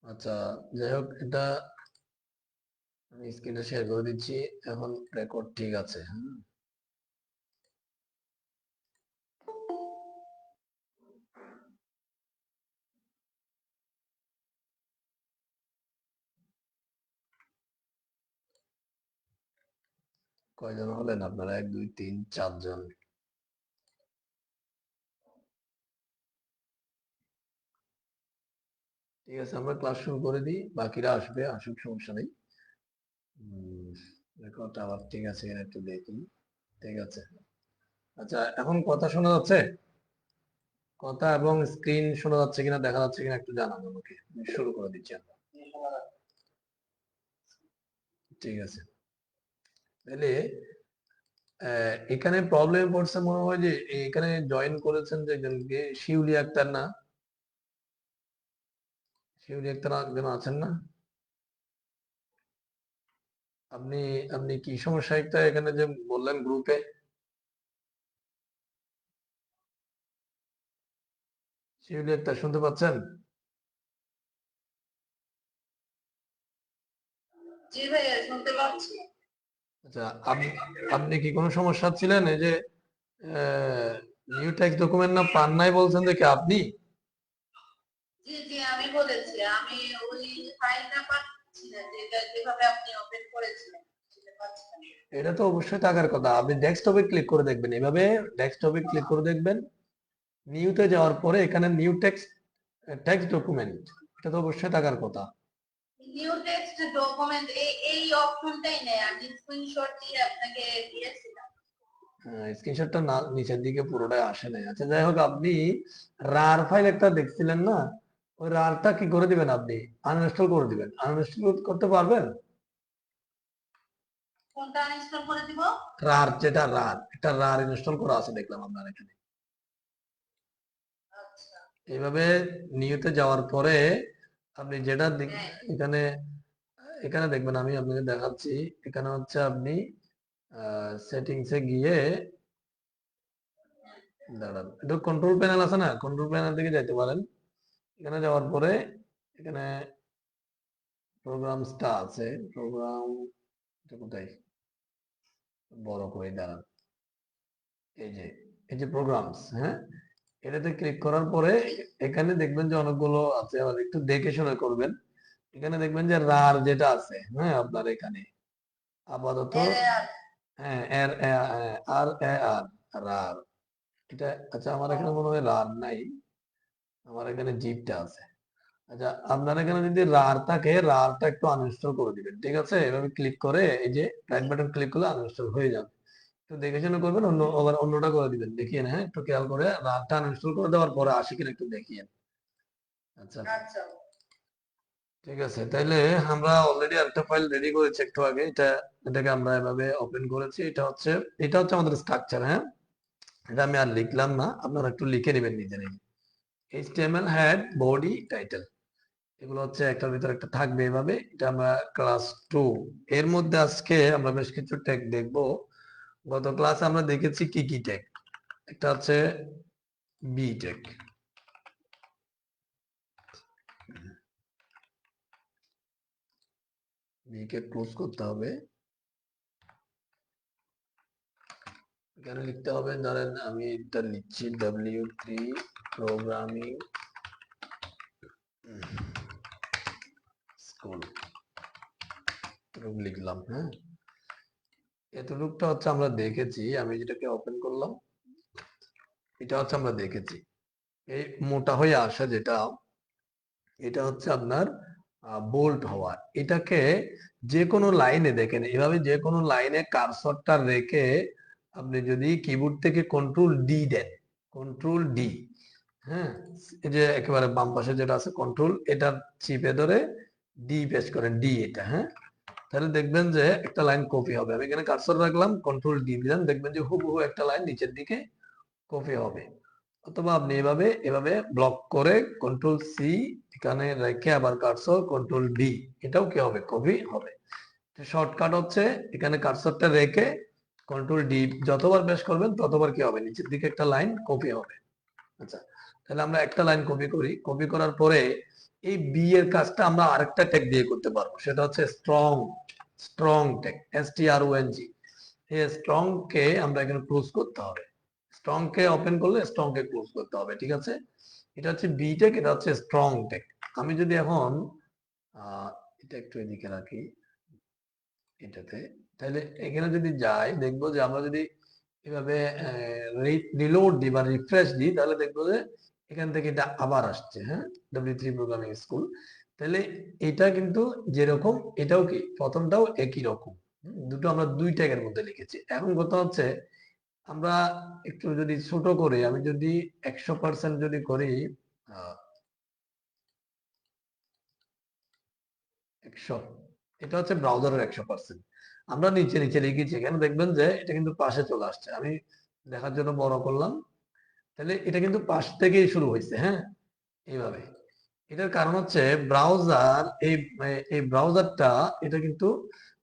আচ্ছা, যাই হোক, এটা আমি স্ক্রিনটা শেয়ার করে দিচ্ছি। এখন রেকর্ড ঠিক আছে। কয়জন হলেন আপনারা? 1 2 3 4 জন। ঠিক আছে, আমরা ক্লাস শুরু করে দিই, বাকিরা আসবে, আসুক, সমস্যা নেই। রেকর্ড আবার ঠিক আছে কিনা একটু দেখি। ঠিক আছে। আচ্ছা, এখন কথা শোনা যাচ্ছে? কথা এবং স্ক্রিন শোনা যাচ্ছে কিনা, দেখা যাচ্ছে কিনা একটু জানান আমাকে। আমি শুরু করে দিচ্ছি আমরা। ঠিক আছে, তাহলে এখানে প্রবলেম পড়ছে মনে হয় যে এখানে জয়েন করেছেন যে একজনকে, শিউলি আক্তার না? শিউলি আক্তার একজন আছেন না? আপনি আপনি কি সমস্যা একটা এখানে যে বললেন গ্রুপে? শিউলি আক্তার শুনতে পাচ্ছেন? জি ভাইয়া, শুনতে পাচ্ছি। আচ্ছা, আপনি আপনি কি কোনো সমস্যা ছিলেন? এই যে নিউ ট্যাক্স ডকুমেন্ট না পান নাই বলছেন, দেখে আপনি? জি জি, আমি বলেছি আমি ওই ফাইলটা পাচ্ছি না, যেটা যেভাবে আপনি ওপেন করেছিলেন সেটা পাচ্ছি না। এটা তো অবশ্যই থাকার কথা। আপনি ডেস্কটপে ক্লিক করে দেখবেন, এভাবে ডেস্কটপে ক্লিক করে দেখবেন, নিউতে যাওয়ার পরে এখানে নিউ টেক্সট টেক্সট ডকুমেন্ট, এটা তো অবশ্যই থাকার কথা। নিউ টেক্সট ডকুমেন্ট এই অপশনটাই নেই, আমি স্ক্রিনশট দিয়ে আপনাকে দিয়েছিলাম। স্ক্রিনশটটা না, নিচের দিকে পুরোটাই আসে নাই। আচ্ছা, যাই হোক, আপনি রার ফাইল একটা দেখছিলেন না? ওই রারটা কি করে দিবেন? আপনি আনইনস্টল করে দিবেন। আনইনস্টল করতে পারবেন? কোনটা ইনস্টল করে দিব? রার, যেটা রার, একটা রার ইনস্টল করা আছে দেখলাম আপনার এখানে। আচ্ছা। এইভাবে নিউতে যাওয়ার পরে আপনি যেটা হ্যাঁ। এখানে এখানে দেখবেন, আমি আপনাকে দেখাচ্ছি। এখানে হচ্ছে আপনি সেটিংসে গিয়ে দাঁড়ান, এটা কন্ট্রোল প্যানেল আছে না? কন্ট্রোল প্যানেল থেকে যাইতে পারেন। এখানে যাওয়ার পরে এখানে প্রোগ্রামসটা আছে। প্রোগ্রাম কোথায়? বড় করে দাঁড়ান। এই যে, এই যে প্রোগ্রামস, হ্যাঁ, এটাতে ক্লিক করার পরে এখানে দেখবেন যে অনেকগুলো আছে, আবার একটু দেখে শুনে করবেন। এখানে দেখবেন যে রার যেটা আছে, হ্যাঁ, আপনার এখানে আপাতত, হ্যাঁ, আর আর রার, এটা। আচ্ছা, আমার এখানে মনে হয় রার নাই, আমার এখানে জিপটা আছে। আচ্ছা, আপনার এখানে যদি রার থাকে, রারটা একটু আনইনস্টল করে দিবেন। ঠিক আছে, এভাবে ক্লিক করে এই যে রাইট বাটন ক্লিক করলে আনইনস্টল হয়ে যাবে। একটু দেখে শুনে করবেন, আবার অন্যটা করে দিবেন, দেখিয়ে, হ্যাঁ, একটু খেয়াল করে রারটা আনইনস্টল করে দেওয়ার পরে আসি কিনা একটু দেখিয়ে। আচ্ছা, আচ্ছা। ঠিক আছে, তাইলে আমরা অলরেডি একটা ফাইল রেডি করেছি একটু আগে। এটাকে আমরা এভাবে ওপেন করেছি। এটা হচ্ছে আমাদের স্ট্রাকচার, হ্যাঁ। এটা আমি আর লিখলাম না, আপনারা একটু লিখে নেবেন নিজে নিজে। HTML হেড, বডি, টাইটেল, এগুলো হচ্ছে একটার ভিতরে একটা থাকবে এভাবে। এটা আমরা ক্লাস 2 এর মধ্যে আজকে আমরা বেশ কিছু ট্যাগ দেখব। গত ক্লাসে আমরা দেখেছি কি কি ট্যাগ। একটা হচ্ছে বি ট্যাগ। বি কে ক্লোজ করতে হবে। এখানে লিখতে হবে, ধরেন আমি এটা লিখছি W3 প্রোগ্রামিং স্কুল, লিখলাম, হ্যাঁ। এতটুকটা হচ্ছে আমরা দেখেছি। আমি যেটাকে ওপেন করলাম, এটা হচ্ছে আমরা দেখেছি। এই মোটা হয়ে আসা যেটা, এটা হচ্ছে আপনার বোল্ট হওয়া। এটাকে যে কোনো লাইনে দেখেন, এভাবে যে কোনো লাইনে কার্সরটা রেখে আপনি যদি কিবোর্ড থেকে কন্ট্রোল ডি দেন, কন্ট্রোল ডি, হ্যাঁ, এই যে একেবারে বাম পাশে যেটা আছে কন্ট্রোল, এটা চিপে ধরে ডি পেস্ট করেন, ডি এটা, হ্যাঁ, তাহলে দেখবেন যে একটা লাইন কপি হবে। আমি এখানে কার্সর রাখলাম, কন্ট্রোল ডি দিলাম, দেখবেন যে হুবহু একটা লাইন নিচের দিকে কপি হবে। অথবা আপনি এভাবে এভাবে ব্লক করে কন্ট্রোল সি এখানে রেখে আবার কার্সর কন্ট্রোল ডি, এটাও কি হবে? কপি হবে। শর্টকাট হচ্ছে এখানে কার্সরটা রেখে কন্ট্রোল ডি যতবার প্রেস করবেন ততবার কি হবে? নিচের দিকে একটা লাইন কপি হবে। আচ্ছা, তাহলে আমরা একটা লাইন কপি করি। কপি করার পরে এই বি এর কাজটা আমরা আরেকটা ট্যাগ দিয়ে করতে পারবো, সেটা হচ্ছে স্ট্রং। Strong tag, STRONG। এই স্ট্রং কে আমরা এখানে ক্লোজ করতে হবে। স্ট্রং কে ওপেন করলে স্ট্রং কে ক্লোজ করতে হবে, ঠিক আছে। এটা হচ্ছে বি ট্যাগ, এটা হচ্ছে স্ট্রং ট্যাগ। আমি যদি এখন এটা একটু এদিকে রাখি এটাতে, তাহলে এখানে যদি যাই দেখবো যে আমরা যদি এভাবে রিলোড দিই বা রিফ্রেশ দিই, তাহলে দেখবো যে এখান থেকে এটা আবার আসছে, হ্যাঁ, W3 প্রোগ্রামিং স্কুল। তাহলে এটা কিন্তু যেরকম এটাও কি প্রথমটাও একই রকম, দুটো আমরা দুই ট্যাগের মধ্যে লিখেছি। এখন কথা হচ্ছে আমরা একটু যদি ছোট করে, আমি যদি 100% যদি করি, 100, এটা হচ্ছে ব্রাউজারের 100%। আমরা নিচে নিচে লিখেছি, এখানে দেখবেন যে এটা কিন্তু পাশে চলে আসছে। আমি দেখার জন্য বড় করলাম, তাহলে এটা কিন্তু পাশ থেকেই শুরু হয়েছে, হ্যাঁ, এইভাবে। এটার কারণ হচ্ছে ব্রাউজার, এই ব্রাউজারটা এটা কিন্তু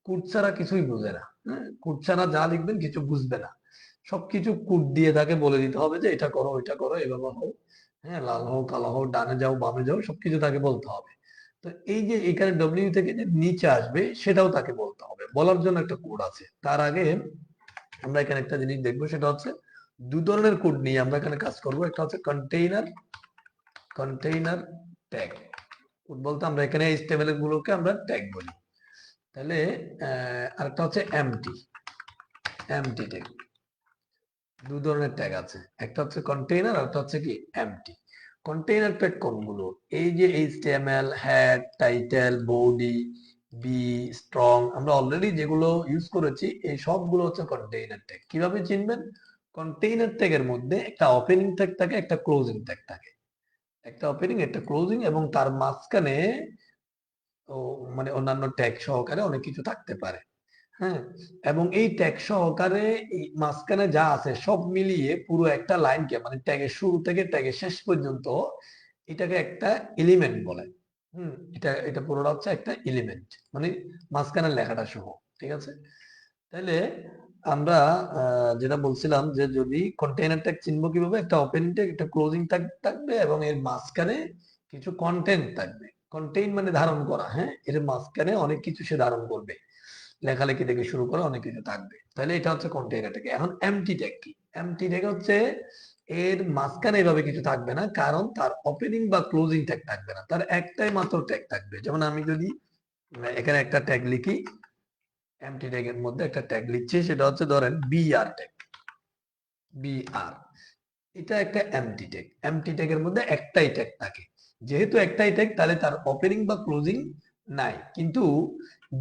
কোড ছাড়া কিছুই বুঝে না, হ্যাঁ, কোড ছাড়া যা লিখবেন কিছু বুঝবে না। সবকিছু কোড দিয়ে তাকে বলে দিতে হবে যে এটা করো, ওইটা করো, এভাবে হোক, হ্যাঁ, লাল হোক, কালো হোক, ডানে যাও, বামে যাও, সবকিছু তাকে বলতে হবে। তো এই যে এখানে ডব্লিউ থেকে যে নিচে আসবে সেটাও তাকে বলতে হবে, বলার জন্য একটা কোড আছে। তার আগে আমরা এখানে একটা জিনিস দেখবো, সেটা হচ্ছে দু ধরনের কোড নিয়ে আমরা এখানে কাজ করব। একটা হচ্ছে কন্টেইনার, কন্টেইনার ট্যাগ কোড বলতে আমরা এখানে HTML গুলোকে আমরা ট্যাগ বলি। তাহলে আরেকটা হচ্ছে এমটি, এমটি ট্যাগ। দু ধরনের ট্যাগ আছে, একটা হচ্ছে কন্টেইনার আর একটা হচ্ছে কি এমটি। কন্টেইনার ট্যাগ কোনগুলো? এই যে HTML, head, title, body, B, strong, আমরা অলরেডি যেগুলো ইউজ করেছি এই সবগুলো হচ্ছে কন্টেইনার ট্যাগ। কিভাবে চিনবেন? কন্টেইনার ট্যাগের মধ্যে একটা ওপেনিং ট্যাগ থাকে, একটা ক্লোজিং ট্যাগ থাকে। একটা ওপেনিং, একটা ক্লোজিং, এবং তার মাঝখানে ও মানে অন্যান্য ট্যাগ সহকারে অনেক কিছু থাকতে পারে, হ্যাঁ। এবং এই ট্যাগ সহকারে এই মাঝখানে যা আছে সব মিলিয়ে পুরো একটা লাইনকে, মানে ট্যাগের শুরু থেকে ট্যাগের শেষ পর্যন্ত, এটাকে একটা এলিমেন্ট বলে। এটা এটা পুরোটা হচ্ছে একটা এলিমেন্ট, মানে মাঝখানে লেখাটা সহ, ঠিক আছে। তাহলে আমরা যেটা বলছিলাম যে যদি কন্টেইনার ট্যাগ চিনবো কিভাবে, একটা ওপেনিং ট্যাগ, একটা ক্লোজিং ট্যাগ থাকবে, এবং এর মাঝখানে কিছু কন্টেন্ট থাকবে। কন্টেইন মানে ধারণ করা, হ্যাঁ, এর মাঝখানে অনেক কিছু সে ধারণ করবে, লেখালেখি থেকে শুরু করে অনেক কিছু থাকবে। তাহলে এটা হচ্ছে কন্টেইনার ট্যাগ। এখন এমটি ট্যাগ কি? এমটি ট্যাগ হচ্ছে এর মাঝখানে এভাবে কিছু থাকবে না, কারণ তার ওপেনিং বা ক্লোজিং ট্যাগ থাকবে না, তার একটাই মাত্র ট্যাগ থাকবে। যেমন আমি যদি এখানে একটা ট্যাগ লিখি, এমটি ট্যাগ এর মধ্যে একটা ট্যাগ লিখছি, সেটা হচ্ছে ধরেন বিআর ট্যাগ, বিআর। এটা একটা এমটি ট্যাগ। এমটি ট্যাগ এর মধ্যে একটাই ট্যাগ থাকে। যেহেতু একটাই ট্যাগ, তাহলে তার ওপেনিং বা ক্লোজিং নাই, কিন্তু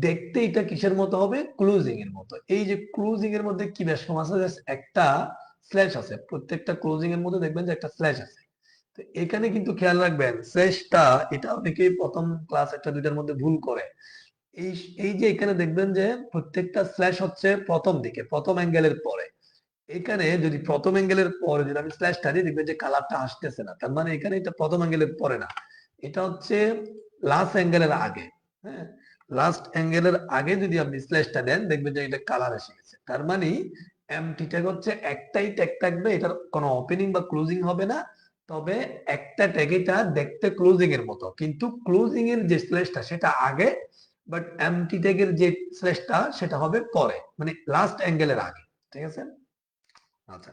দেখতে এটা কিসের মতো হবে? ক্লোজিং এর মতো। এই যে ক্লোজিং এর মধ্যে কি বেশ আছে, একটা স্ল্যাশ আছে, প্রত্যেকটা ক্লোজিং এর মধ্যে দেখবেন যে একটা স্ল্যাশ আছে। তো এখানে কিন্তু খেয়াল রাখবেন, স্ল্যাশটা এটা অনেকেই প্রথম ক্লাস একটা দুইটার মধ্যে ভুল করে। এই এই যে এখানে দেখবেন যে প্রত্যেকটা স্ল্যাশ হচ্ছে প্রথম দিকে, প্রথম অ্যাঙ্গেলের পরে। এখানে যদি প্রথম অ্যাঙ্গেলের পরে যদি আমি স্ল্যাশটা দিই, দেখবেন যে কালারটা আসতেছে না, তার মানে এখানে এটা প্রথম অ্যাঙ্গেলের পরে না, এটা হচ্ছে লাস্ট অ্যাঙ্গেলের আগে, হ্যাঁ। লাস্ট অ্যাঙ্গেলের আগে যদি আপনি স্ল্যাশটা দেন, দেখবেন যে এটা কালার এসে গেছে। তার মানে এমটি ট্যাগ হচ্ছে একটাই ট্যাগ থাকবে, এটার কোনো ওপেনিং বা ক্লোজিং হবে না। তবে একটা ট্যাগ, এটা দেখতে ক্লোজিং এর মতো, কিন্তু ক্লোজিং এর যে স্ল্যাশটা সেটা আগে, বাট এমটি ট্যাগের যে স্ল্যাশটা সেটা হবে পরে, মানে লাস্ট অ্যাঙ্গেলের আগে, ঠিক আছে। আচ্ছা,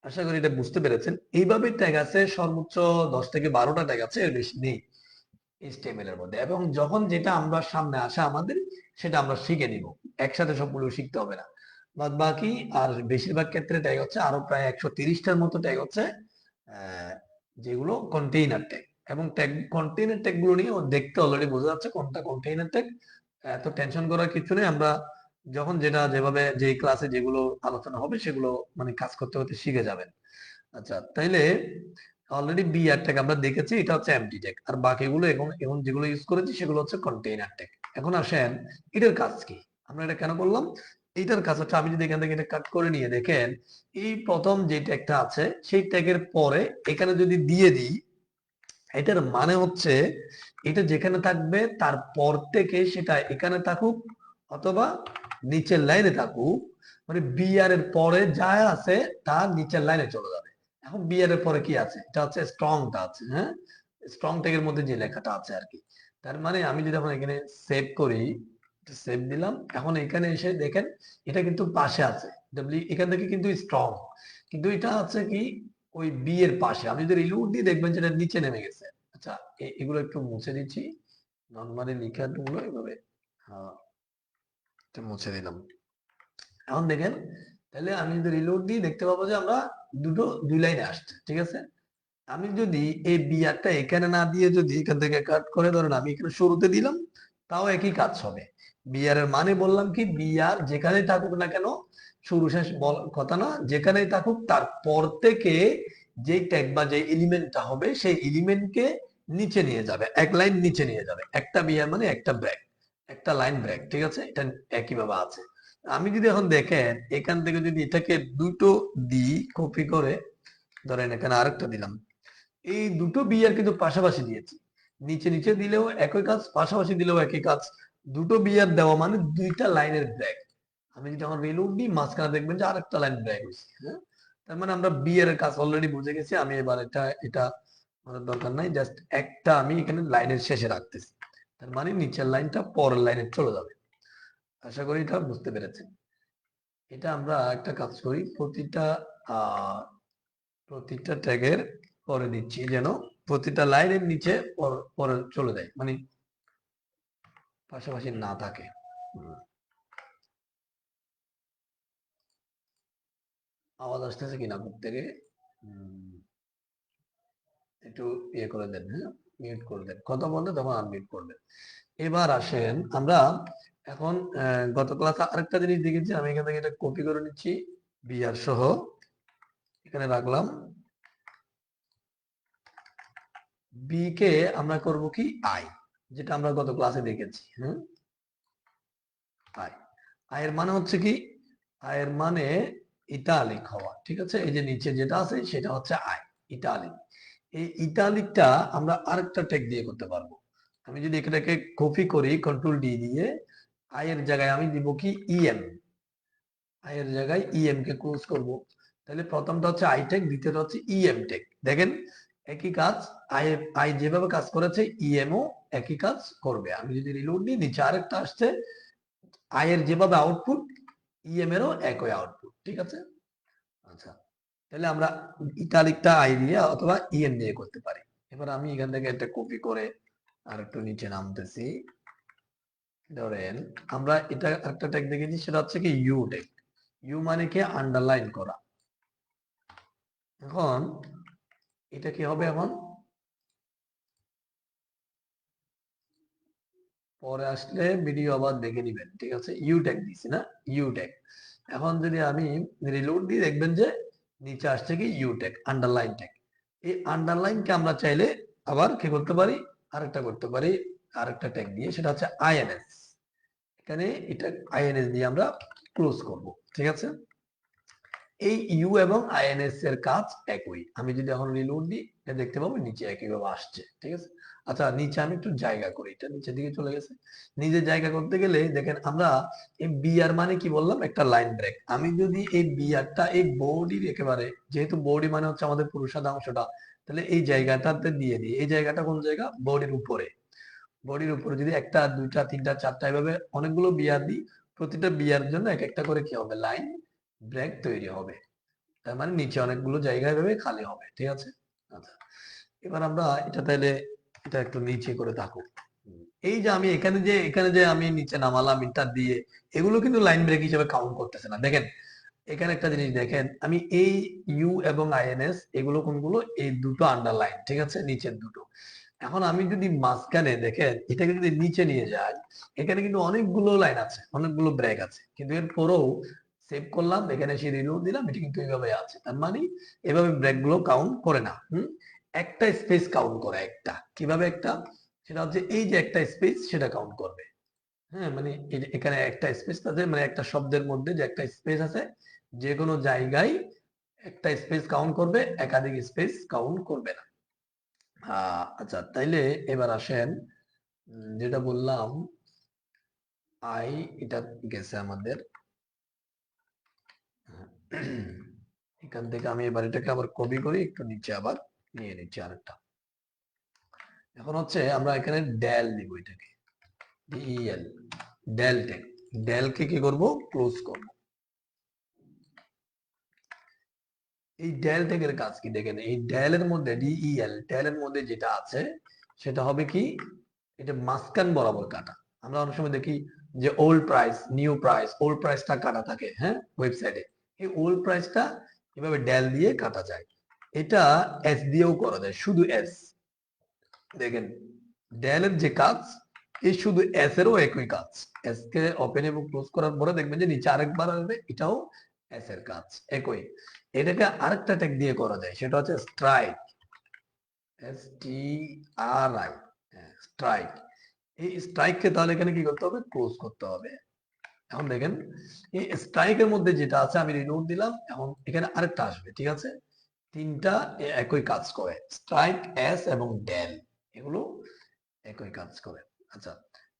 আশা করি এটা বুঝতে পেরেছেন। এইভাবে ট্যাগ আছে সর্বোচ্চ 10 থেকে 12টা ট্যাগ আছে, এর বেশি নেই HTML এর মধ্যে। এবং যখন যেটা আমরা সামনে আসে আমাদের, সেটা আমরা শিখে নিব, একসাথে সবগুলো শিখতে হবে না। বাদ বাকি আর বেশিরভাগ ক্ষেত্রে ট্যাগ হচ্ছে আরো প্রায় 130টার মতো ট্যাগ হচ্ছে, আহ, যেগুলো কন্টেইনার ট্যাগ। এবং ট্যাগ, কন্টেইনার ট্যাগ গুলো নিয়ে দেখতে অলরেডি বোঝা যাচ্ছে কোনটা কন্টেইনার ট্যাগ। এত টেনশন করার কিছু নেই, আমরা যখন যেটা যেভাবে যে ক্লাসে যেগুলো আলোচনা হবে সেগুলো মানে কাজ করতে করতে শিখে যাবেন। আচ্ছা, তাইলে অলরেডি বি আর ট্যাগ আমরা দেখেছি, এটা হচ্ছে এমটি ট্যাগ, আর বাকিগুলো এখন এখন যেগুলো ইউজ করেছি সেগুলো হচ্ছে কন্টেইনার ট্যাগ। এখন আসেন এটার কাজ কি, আমরা এটা কেন করলাম। এইটার কাজ হচ্ছে, আমি যদি এখান থেকে এটা কাট করে নিয়ে দেখেন, এই প্রথম যে ট্যাগটা আছে সেই ট্যাগের পরে এখানে যদি দিয়ে দিই, এটার মানে হচ্ছে এটা যেখানে থাকবে তারপর থেকে সেটা এখানে থাকুক অথবা নিচের লাইনে থাকুক, মানে বিআর এর পরে যা আছে তা নিচের লাইনে চলে যাবে। এখন বিআর এর পরে কি আছে? এটা হচ্ছে স্ট্রংটা আছে, হ্যাঁ। স্ট্রং ট্যাগের মধ্যে যে লেখাটা আছে আর কি। তার মানে আমি যদি এখন এখানে সেভ করি, সেভ দিলাম, এখন এখানে এসে দেখেন এটা কিন্তু পাশে আছে, ডব্লিউ এখান থেকে কিন্তু স্ট্রং, কিন্তু এটা আছে কি ওই বি এর পাশে। আমি যদি রিলোড দিই দেখবেন যেটা নিচে নেমে গেছে। আচ্ছা, এগুলো একটু মুছে দিচ্ছি, নর্মালি লেখাগুলো এভাবে, হ্যাঁ এটা মুছে দিলাম। এখন দেখেন, তাহলে আমি যদি রিলোড দিই দেখতে পাবো যে আমরা দুই লাইনে আসছে, ঠিক আছে। আমি যদি এই বিআরটা এখানে না দিয়ে যদি এখান থেকে কাট করে ধরেন আমি এখানে শুরুতে দিলাম, তাও একই কাজ হবে। বিআর এর মানে বললাম কি, বিআর যেখানেই থাকুক না কেন, শুরু শেষ কথা না, যেখানেই থাকুক তার পর থেকে যে ট্যাগ বা যে এলিমেন্টটা হবে সেই এলিমেন্টকে নিচে নিয়ে যাবে, এক লাইন নিচে নিয়ে যাবে। একটা বিআর মানে একটা ব্রেক, একটা লাইন ব্রেক, ঠিক আছে, এটা একইভাবে আছে। আমি যদি এখন দেখেন এখান থেকে যদি এটাকে দুটো দিই কপি করে, ধরেন এখানে আরেকটা দিলাম, এই দুটো বিয়ার কিন্তু পাশাপাশি দিয়েছি, নিচে নিচে দিলেও একই কাজ, পাশাপাশি দিলেও একই কাজ। দুটো বিয়ার দেওয়া মানে দুইটা লাইনের ব্রেক। আমি যদি আমার রিলোড দিই মাঝখানে দেখবেন যে আরেকটা লাইন ব্রেক হয়েছে, হ্যাঁ। তার মানে আমরা বিয়ার এর কাজ অলরেডি বুঝে গেছি। আমি এবার এটা এটা আমাদের দরকার নাই, জাস্ট একটা আমি এখানে লাইনের শেষে রাখতেছি, তার মানে নিচের লাইনটা পরের লাইনে চলে যাবে। আশা করি এটা বুঝতে পেরেছেন। এটা আমরা একটা কাজ করি, আহ প্রতিটা ট্যাগের পরে দিচ্ছি যেন প্রতিটা লাইনের নিচে পরে চলে যায়, মানে পাশাপাশি না থাকে। আওয়াজ আসতেছে কিনা আপনার থেকে? একটু ইয়ে করে দেন, হ্যাঁ, মিউট করে দেন, কথা বললে তখন আনমিউট করবেন। এবার আসেন আমরা এখন গত ক্লাসে আরেকটা জিনিস দেখেছি, আমি এখান থেকে এটা কপি করে নিচ্ছি, বিআর সহ এখানে রাখলাম। বি কে আমরা করব কি আই, যেটা আমরা গত ক্লাসে দেখেছি, হ্যাঁ, আই। আয়ের মানে হচ্ছে কি, আয়ের মানে ইতালিক হওয়া, ঠিক আছে। এই যে নিচে যেটা আছে সেটা হচ্ছে আই, ইতালিক। এই ইতালিকটা আমরা আরেকটা ট্যাগ দিয়ে করতে পারবো। আমি যদি এটাকে কপি করি কন্ট্রোল ডি দিয়ে, আয়ের জায়গায় আমি দিব কি ইএম, আয়ের জায়গায় ইএম কে ক্লোজ করব। তাহলে প্রথমটা হচ্ছে আই ট্যাগ, দ্বিতীয়টা হচ্ছে ইএম ট্যাগ। দেখেন একই কাজ, আই আই যেভাবে কাজ করেছে ইএমও একই কাজ করবে। আমি যদি রিলোড দিই নিচে আরেকটা আসছে, আয়ের যেভাবে আউটপুট ইএম এরও একই আউটপুট, ঠিক আছে। আচ্ছা, তাহলে আমরা ইতালিকটা আই দিয়ে অথবা ইএম দিয়ে করতে পারি। এবার আমি এখান থেকে একটা কপি করে আর একটু নিচে নামতেছি, ধরেন আমরা এটা একটা ট্যাগ দেখেছি, সেটা হচ্ছে কি ইউ ট্যাগ। ইউ মানে কি আন্ডারলাইন করা। এখন এটা কি হবে, এখন পরে আসলে ভিডিও আবার দেখে নিবেন, ঠিক আছে। ইউ ট্যাগ দিছি না, ইউ ট্যাগ। এখন যদি আমি রিলোড দিই দেখবেন যে নিচে আসছে কি ইউ ট্যাগ, আন্ডারলাইন ট্যাগ। এই আন্ডারলাইনকে আমরা চাইলে আবার কি করতে পারি, আরেকটা করতে পারি, আরেকটা ট্যাগ দিয়ে, সেটা হচ্ছে আইএনএস। এখানে এটা আইএনএস দিয়ে আমরা ক্লোজ করব, ঠিক আছে। এই ইউ এবং আইএনএস এর কাজ একই। আমি যদি এখন রিলোড দিই এটা দেখতে পাবো নিচে একইভাবে আসছে, ঠিক আছে। আচ্ছা, নিচে আমি একটু জায়গা করি, এটা নিচের দিকে চলে গেছে। নিজে জায়গা করতে গেলে দেখেন আমরা এই বিআর মানে কি বললাম, একটা লাইন ব্রেক। আমি যদি এই বিআরটা এই বডির একেবারে, যেহেতু বডি মানে হচ্ছে আমাদের পুরো সাদা অংশটা, তাহলে এই জায়গাটাতে দিয়ে দিই। এই জায়গাটা কোন জায়গা, বডির উপরে। বডির উপরে যদি একটা দুইটা তিনটা চারটা এভাবে অনেকগুলো বিআর দিই, প্রতিটা বিআর জন্য এক একটা করে কি হবে, লাইন ব্রেক তৈরি হবে। তার মানে নিচে অনেকগুলো জায়গায় ভাবে খালি হবে, ঠিক আছে। আচ্ছা, এবার আমরা এটা তাহলে এটা একটু নিচে করে থাকুক। এই যে আমি এখানে যে আমি নিচে নামালাম ইন্টার দিয়ে, এগুলো কিন্তু লাইন ব্রেক হিসেবে কাউন্ট করতেছে না। দেখেন এখানে একটা জিনিস দেখেন, আমি এই ইউ এবং আইএনএস এগুলো কোনগুলো, এই দুটো আন্ডারলাইন, ঠিক আছে, নিচের দুটো। এখন আমি যদি মাঝখানে দেখেন এটাকে যদি নিচে নিয়ে যাই, এখানে কিন্তু অনেকগুলো লাইন আছে, অনেকগুলো ব্রেক আছে, কিন্তু এরপরেও সেভ করলাম, এখানে এসে রিলোড দিলাম, এটা কিন্তু এইভাবে আছে। তার মানে এভাবে ব্রেক গুলো কাউন্ট করে না। একটা স্পেস কাউন্ট করে, একটা কিভাবে, একটা সেটা হচ্ছে এই যে একটা স্পেস সেটা কাউন্ট করবে। হ্যাঁ, মানে এখানে একটা স্পেস আছে, মানে একটা শব্দের মধ্যে যে একটা স্পেস আছে, যে কোনো জায়গায় একটা স্পেস কাউন্ট করবে, একাধিক স্পেস কাউন্ট করবে না। আচ্ছা, তাইলে এবার আসেন, যেটা বললাম আই, এটা গেছে আমাদের। এখান থেকে আমি এবার এটাকে আবার কপি করি, একটু নিচে আবার নিয়ে নিচ্ছি আরেকটা। এখন হচ্ছে আমরা এখানে ডেল দিব, এটাকে ডিইএল, ডেল ট্যাগ, ডেলকে কি করব, ক্লোজ করব। এই ডেল ট্যাগের কাজ কি দেখেন, এই ডেলের মধ্যে ডিইএল ডেলের মধ্যে যেটা আছে সেটা হবে কি, এটা মাঝখান বরাবর কাটা। আমরা অনেক সময় দেখি যে old price, new price, old প্রাইসটা কাটা থাকে, হ্যাঁ, ওয়েবসাইটে। এই ওল্ড প্রাইসটা এভাবে ডেল দিয়ে কাটা যায়। এটা এস দিয়েও করা যায়, শুধু এস। দেখেন ডেলের যে কাজ, এই শুধু এস এরও একই কাজ। এস কে ওপেন এবং ক্লোজ করার পরে দেখবেন যে নিচে আরেকবার আসবে, এটাও এস এর কাজ একই। এটাকে আরেকটা ট্যাগ দিয়ে করা যায়, সেটা হচ্ছে strike, S T R I, strike. এই স্ট্রাইককে তাহলে এখানে কি করতে হবে, ক্লোজ করতে হবে। এখন দেখেন এই স্ট্রাইকের মধ্যে যেটা আছে, আমি রিনোট দিলাম, এখন এখানে আরেকটা আসবে, ঠিক আছে। তিনটা একই কাজ করে, স্ট্রাইক, এস এবং ডেল, এগুলো একই কাজ করে। আচ্ছা,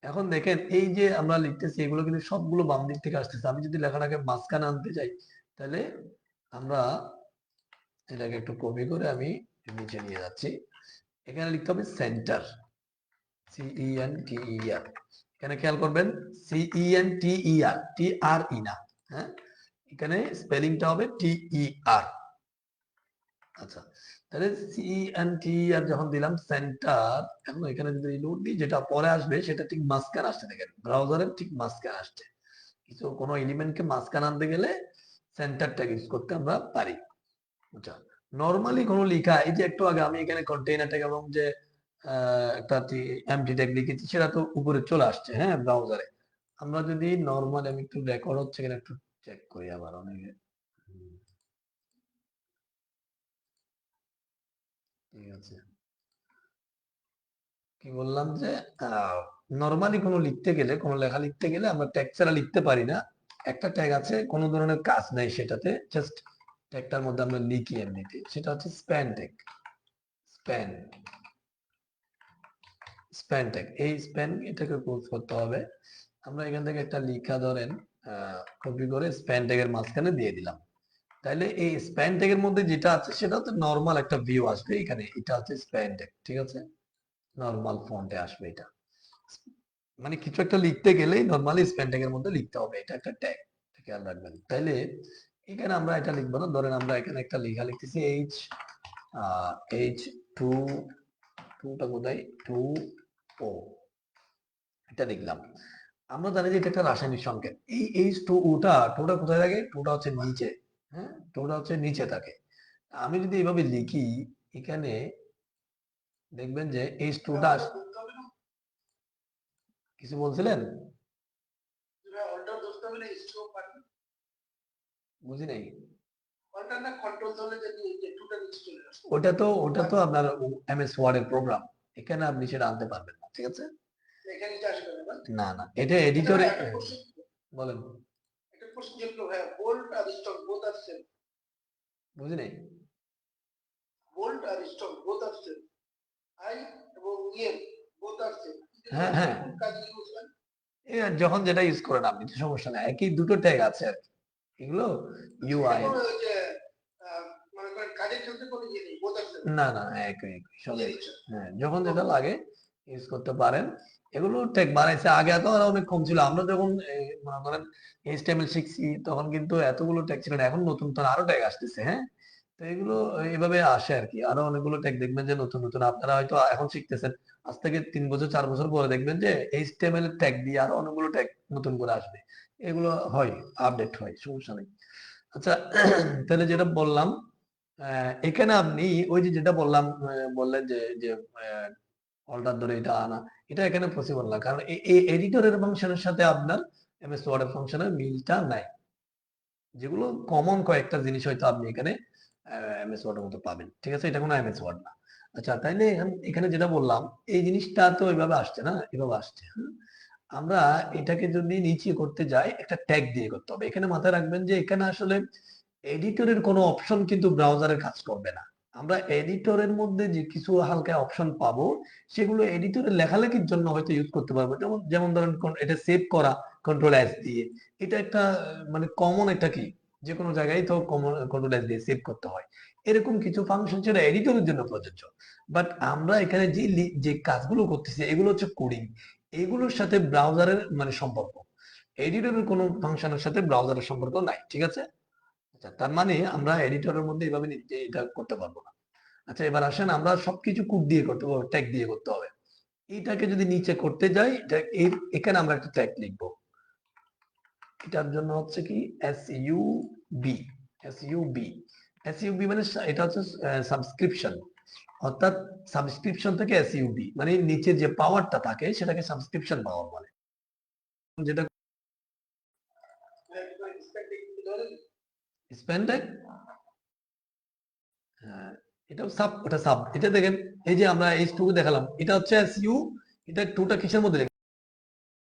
এখন দেখেন এই যে আমরা লিখতেছি এগুলো কিন্তু সবগুলো বাম দিক থেকে আসতেছে। আমি যদি লেখাটাকে মাঝখানে আনতে চাই, তাহলে আমরা এটাকে একটু কপি করে আমি নিচে নিয়ে যাচ্ছি। এখানে লিখতে হবে সেন্টার, CENTER। এখানে খেয়াল করবেন CENTER, TRE না, হ্যাঁ, এখানে স্পেলিংটা হবে TER। আচ্ছা, তাহলে CENTER যখন দিলাম সেন্টার, এখন এখানে যদি রিলোড দিই, যেটা পরে আসবে সেটা ঠিক মাঝখানে আসছে, দেখেন ব্রাউজারের ঠিক মাঝখানে আসছে। কিছু কোনো এলিমেন্টকে মাঝখানে আনতে গেলে সেন্টার ট্যাগ ইউজ করতে আমরা পারি। আচ্ছা, নরমালি কোনো লেখা, এই যে একটু আগে আমি এখানে কন্টেইনার ট্যাগ এবং যে একটা এমটি ট্যাগ লিখেছি, সেটা তো উপরে চলে আসছে, হ্যাঁ, ব্রাউজারে। আমরা যদি নরমাল, আমি একটু রেকর্ড হচ্ছে কিনা একটু চেক করি আবার, অনেকে, ঠিক আছে। কি বললাম যে নরমালি কোনো লিখতে গেলে, কোনো লেখা লিখতে গেলে আমরা ট্যাগ ছাড়া লিখতে পারি না। একটা ট্যাগ আছে, কোনো ধরনের কাজ নাই সেটাতে, জাস্ট ট্যাগটার মধ্যে আমরা লিখি এমনিতে, সেটা হচ্ছে span tag. Span, span tag, এই স্প্যান এটাকে ক্লোজ করতে হবে। আমরা এখান থেকে একটা লিখা ধরেন কপি করে স্প্যান ট্যাগের মাঝখানে দিয়ে দিলাম। তাহলে এই স্প্যান ট্যাগের মধ্যে যেটা আছে সেটা হচ্ছে নরমাল একটা ভিউ আসবে এখানে, এটা হচ্ছে স্প্যান ট্যাগ, ঠিক আছে, নরমাল ফন্টে আসবে এটা। মানে কিছু একটা লিখতে গেলেই নরমালি স্প্যান ট্যাগের মধ্যে লিখতে হবে, এটা একটা ট্যাগ, খেয়াল রাখবেন। তাইলে এখানে আমরা এটা লিখবো না, ধরেন আমরা এখানে একটা লেখা লিখতেছি H2, টুটা কোথায়, 2O, এটা লিখলাম। আমরা জানি যে এটা একটা রাসায়নিক সংকেত। এই H2O-টা, টুটা কোথায় থাকে, টুটা হচ্ছে নিচে, হ্যাঁ, টুটা হচ্ছে নিচে থাকে। আমি যদি এইভাবে লিখি, এখানে দেখবেন যে H2টা, কিছু বলছিলেন, বুঝি নাই। ওটা তো আপনার এমএস ওয়ার্ড এর প্রোগ্রাম, এখানে আপনি সেটা আনতে পারবেন না, ঠিক আছে। না না, এটা এডিটরে, বলেন, বুঝি নাই। হ্যাঁ হ্যাঁ, যখন যেটা ইউজ করেন আপনি, সমস্যা নাই, একই দুটো ট্যাগ আছে আর কি, এগুলো ইউআই, না না, একই একই সবই, হ্যাঁ, যখন যেটা লাগে ইউজ করতে পারেন। এগুলো ট্যাগ বানাইছে, আগে তো আরো অনেক কম ছিল। আমরা যখন মনে করেন HTML শিখছি, তখন কিন্তু এতগুলো ট্যাগ ছিল না, এখন নতুন নতুন আরো ট্যাগ আসতেছে, হ্যাঁ। তো এগুলো এইভাবে আসে আর কি, আরো অনেকগুলো ট্যাগ দেখবেন যে নতুন নতুন, আপনারা হয়তো এখন শিখতেছেন, আজ থেকে 3 বছর 4 বছর পরে দেখবেন যে HTML এর ট্যাগ দিয়ে আরো অনেকগুলো ট্যাগ নতুন করে আসবে। এগুলো হয়, আপডেট হয়, সমস্যা নেই। আচ্ছা, তাহলে যেটা বললাম, এখানে আপনি ওই যে যেটা বললাম, বললেন যে যে অল্টার ধরে এটা আনা, এটা এখানে পসিবল না, কারণ এই এডিটরের ফাংশনের সাথে আপনার এমএস ওয়ার্ড এর ফাংশনের মিলটা নাই। যেগুলো কমন কয়েকটা জিনিস হয়তো আপনি এখানে এমএস ওয়ার্ড এর মতো পাবেন, ঠিক আছে, এটা কোনো এমএস ওয়ার্ড না। আচ্ছা, তাইলে এখানে যেটা বললাম, এই জিনিসটা তো এইভাবে আসছে না, এভাবে আসছে, হ্যাঁ? আমরা এটাকে যদি নিচে করতে যাই, একটা ট্যাগ দিয়ে করতে হবে। এখানে মাথায় রাখবেন যে এখানে আসলে এডিটরের কোনো অপশন কিন্তু ব্রাউজারে কাজ করবে না। আমরা এডিটরের মধ্যে যে কিছু হালকা অপশন পাবো, সেগুলো এডিটরে লেখালেখির জন্য হয়তো ইউজ করতে পারবো। যেমন যেমন ধরেন এটা সেভ করা কন্ট্রোল S দিয়ে, এটা একটা মানে কমন একটা কি, যে কোনো জায়গায় তো কমন কন্ট্রোল S দিয়ে সেভ করতে হয়। এরকম কিছু ফাংশন ছিল এডিটরের জন্য প্রযোজ্য। বাট আমরা এখানে যে কাজগুলো করতেছি এগুলো হচ্ছে কোডিং, এগুলোর সাথে ব্রাউজারের মানে সম্পর্ক, এডিটরের কোনো ফাংশনের সাথে ব্রাউজারের সম্পর্ক নাই, ঠিক আছে? আচ্ছা, তার মানে আমরা এডিটরের মধ্যে এভাবে এটা করতে পারবো না। আচ্ছা, এবার আসেন আমরা সবকিছু কোড দিয়ে করতে হবে, ট্যাগ দিয়ে করতে হবে। এইটাকে যদি নিচে করতে যাই, এখানে আমরা একটা ট্যাগ লিখবো। এটার জন্য হচ্ছে কি এসইউবি, এসইউবি, এসইউবি মানে এটা হচ্ছে সাবস্ক্রিপশন, অর্থাৎ সাবস্ক্রিপশন থেকে এসইউবি মানে নিচে যে পাওয়ারটা থাকে সেটাকে সাবস্ক্রিপশন পাওয়ার বলে। যেটা স্পেন্ডেক, হ্যাঁ, এটাও সাব, ওটা সাব। এটা দেখেন, এই যে আমরা এইচ টু দেখালাম, এটা হচ্ছে এসইউ, এটা টুটা কিসের মধ্যে